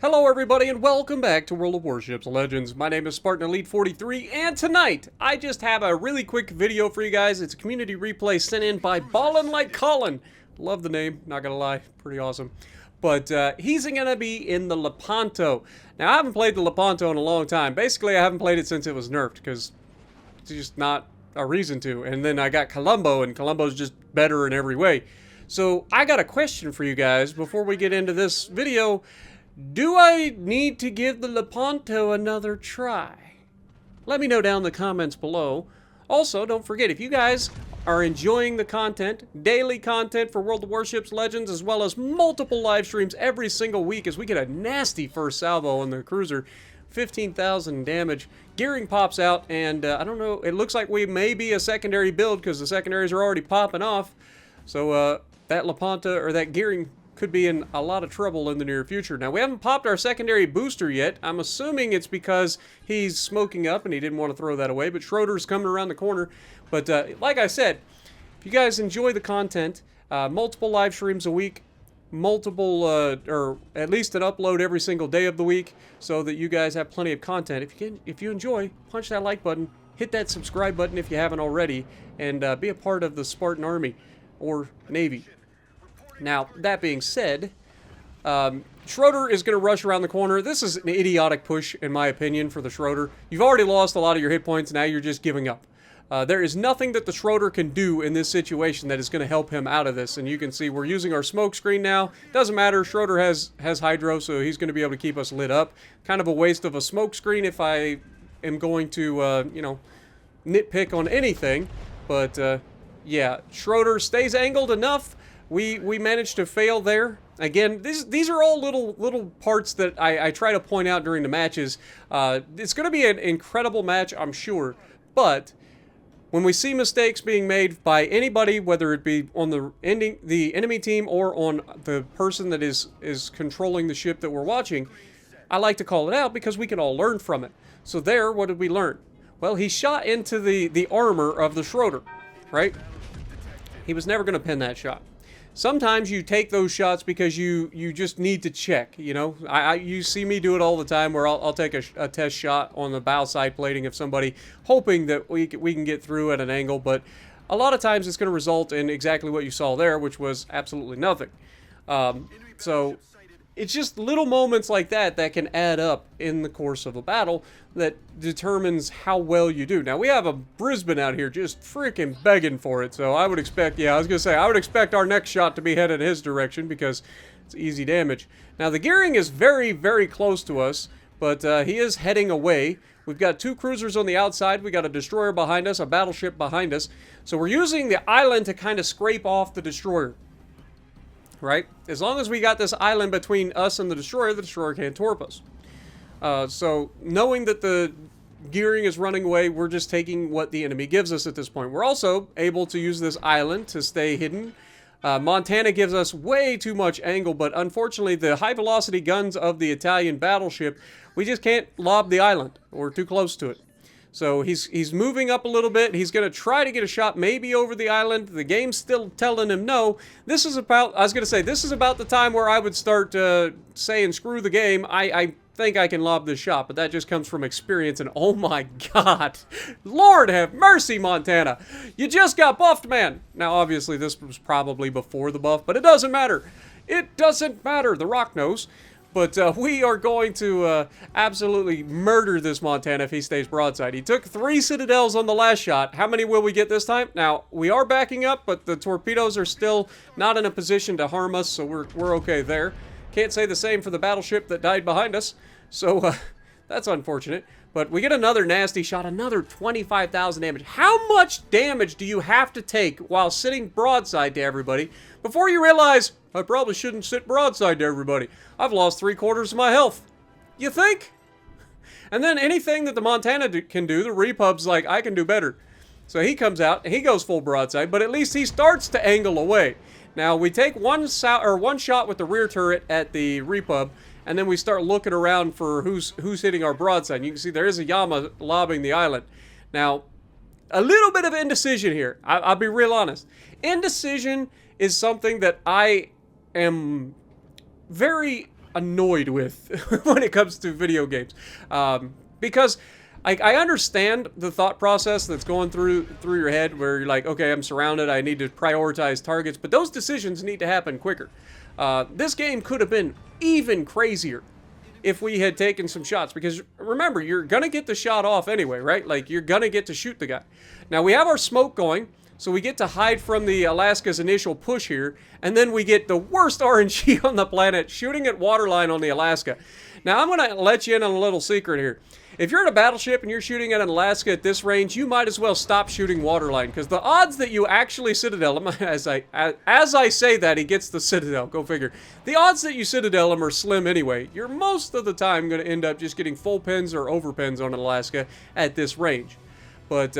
Hello everybody and welcome back to World of Warships Legends. My name is Spartan Elite 43 and tonight I just have a really quick video for you guys. It's a community replay sent in by Ballin' Like Colin. Love the name, not gonna lie, pretty awesome. But he's gonna be in the Lepanto. Now I haven't played the Lepanto in a long time. Basically I haven't played it since it was nerfed because it's just not a reason to. And then I got Colombo and Colombo's just better in every way. So I got a question for you guys before we get into this video. Do I need to give the Lepanto another try? Let me know down in the comments below. Also, don't forget, if you guys are enjoying the content, daily content for World of Warships Legends, as well as multiple live streams every single week as we get a nasty first salvo on the cruiser, 15,000 damage, gearing pops out, and I don't know, it looks like we may be a secondary build because the secondaries are already popping off. So that Lepanto, or that gearing, could be in a lot of trouble in the near future. Now, we haven't popped our secondary booster yet. I'm assuming it's because he's smoking up and he didn't want to throw that away, but Schroeder's coming around the corner. But like I said, if you guys enjoy the content, multiple live streams a week, multiple, or at least an upload every single day of the week, so that you guys have plenty of content. If you enjoy, punch that like button, hit that subscribe button if you haven't already, and be a part of the Spartan Army, or Navy. Now, that being said, Schroeder is going to rush around the corner. This is an idiotic push, in my opinion, for the Schroeder. You've already lost a lot of your hit points, now you're just giving up. There is nothing that the Schroeder can do in this situation that is going to help him out of this. And you can see we're using our smoke screen now. Doesn't matter, Schroeder has hydro, so he's going to be able to keep us lit up. Kind of a waste of a smoke screen if I am going to, you know, nitpick on anything. But, yeah, Schroeder stays angled enough. We managed to fail there. Again, these are all little parts that I try to point out during the matches. It's going to be an incredible match, I'm sure. But when we see mistakes being made by anybody, whether it be on the enemy team or on the person that is controlling the ship that we're watching, I like to call it out because we can all learn from it. So there, what did we learn? Well, he shot into the armor of the Schroeder, right? He was never going to pin that shot. Sometimes you take those shots because you just need to check, you know. You see me do it all the time where I'll take a test shot on the bow side plating of somebody, hoping that we can get through at an angle, but a lot of times it's going to result in exactly what you saw there, which was absolutely nothing. So it's just little moments like that that can add up in the course of a battle that determines how well you do. Now, we have a Brisbane out here just freaking begging for it, so I would expect, yeah, I was going to say, I would expect our next shot to be headed in his direction because it's easy damage. Now, the gearing is very, very close to us, but he is heading away. We've got two cruisers on the outside. We got a destroyer behind us, a battleship behind us. So we're using the island to kind of scrape off the destroyer. Right? As long as we got this island between us and the destroyer can't torp us. So knowing that the gearing is running away, we're just taking what the enemy gives us at this point. We're also able to use this island to stay hidden. Montana gives us way too much angle, but unfortunately the high velocity guns of the Italian battleship, we just can't lob the island. We're too close to it. So he's moving up a little bit. He's going to try to get a shot maybe over the island. The game's still telling him no. This is about, I was going to say, this is about the time where I would start saying screw the game. I think I can lob this shot, but that just comes from experience, and oh my god. Lord have mercy, Montana. You just got buffed, man. Now, obviously, this was probably before the buff, but it doesn't matter. It doesn't matter. The Rock knows. But we are going to absolutely murder this Montana if he stays broadside. He took 3 citadels on the last shot. How many will we get this time? Now, we are backing up, but the torpedoes are still not in a position to harm us, so we're okay there. Can't say the same for the battleship that died behind us, so that's unfortunate. But we get another nasty shot, another 25,000 damage. How much damage do you have to take while sitting broadside to everybody before you realize, I probably shouldn't sit broadside to everybody. I've lost 3/4 of my health. You think? And then anything that the Montana can do, the Repub's like, I can do better. So he comes out, and he goes full broadside, but at least he starts to angle away. Now, we take one shot with the rear turret at the Repub, and then we start looking around for who's hitting our broadside. You can see there is a Yama lobbing the island. Now, a little bit of indecision here. I'll be real honest. Indecision is something that I am very annoyed with when it comes to video games. Because I understand the thought process that's going through your head where you're like, okay, I'm surrounded, I need to prioritize targets, but those decisions need to happen quicker. This game could have been even crazier if we had taken some shots, because remember, you're gonna get the shot off anyway, right? Like, you're gonna get to shoot the guy. Now, we have our smoke going, so we get to hide from the Alaska's initial push here, and then we get the worst RNG on the planet, shooting at waterline on the Alaska. Now, I'm gonna let you in on a little secret here. If you're in a battleship and you're shooting at an Alaska at this range, you might as well stop shooting waterline, because the odds that you actually Citadel him, as I say that, he gets the Citadel, go figure. The odds that you Citadel him are slim anyway. You're most of the time going to end up just getting full pins or over pins on an Alaska at this range. But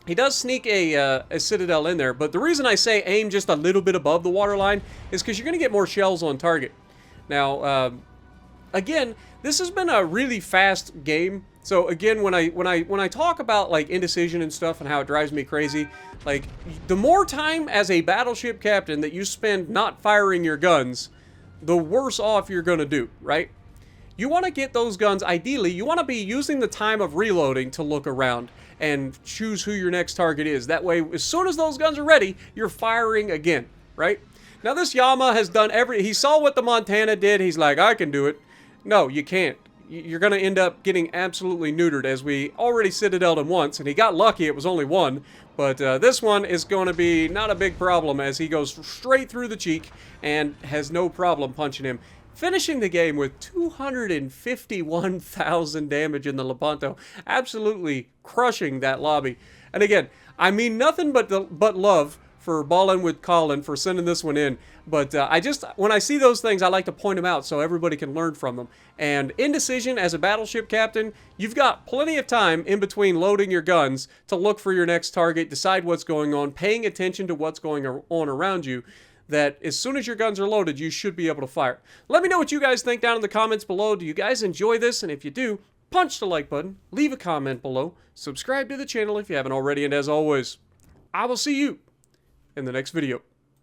he does sneak a Citadel in there, but the reason I say aim just a little bit above the waterline is because you're going to get more shells on target. Now, again, this has been a really fast game. So again, when I talk about like indecision and stuff and how it drives me crazy, like the more time as a battleship captain that you spend not firing your guns, the worse off you're gonna do, right? You want to get those guns, ideally, you want to be using the time of reloading to look around and choose who your next target is. That way, as soon as those guns are ready, you're firing again, right? Now this Yama has done he saw what the Montana did, he's like, I can do it. No, you can't. You're going to end up getting absolutely neutered, as we already Citadeled him once, and he got lucky, it was only one. But this one is going to be not a big problem, as he goes straight through the cheek and has no problem punching him. Finishing the game with 251,000 damage in the Lepanto. Absolutely crushing that lobby. And again, I mean nothing but love for Ballin' with Colin for sending this one in. But when I see those things, I like to point them out so everybody can learn from them. And indecision as a battleship captain, you've got plenty of time in between loading your guns to look for your next target, decide what's going on, paying attention to what's going on around you, that as soon as your guns are loaded, you should be able to fire. Let me know what you guys think down in the comments below. Do you guys enjoy this? And if you do, punch the like button, leave a comment below, subscribe to the channel if you haven't already, and as always, I will see you in the next video.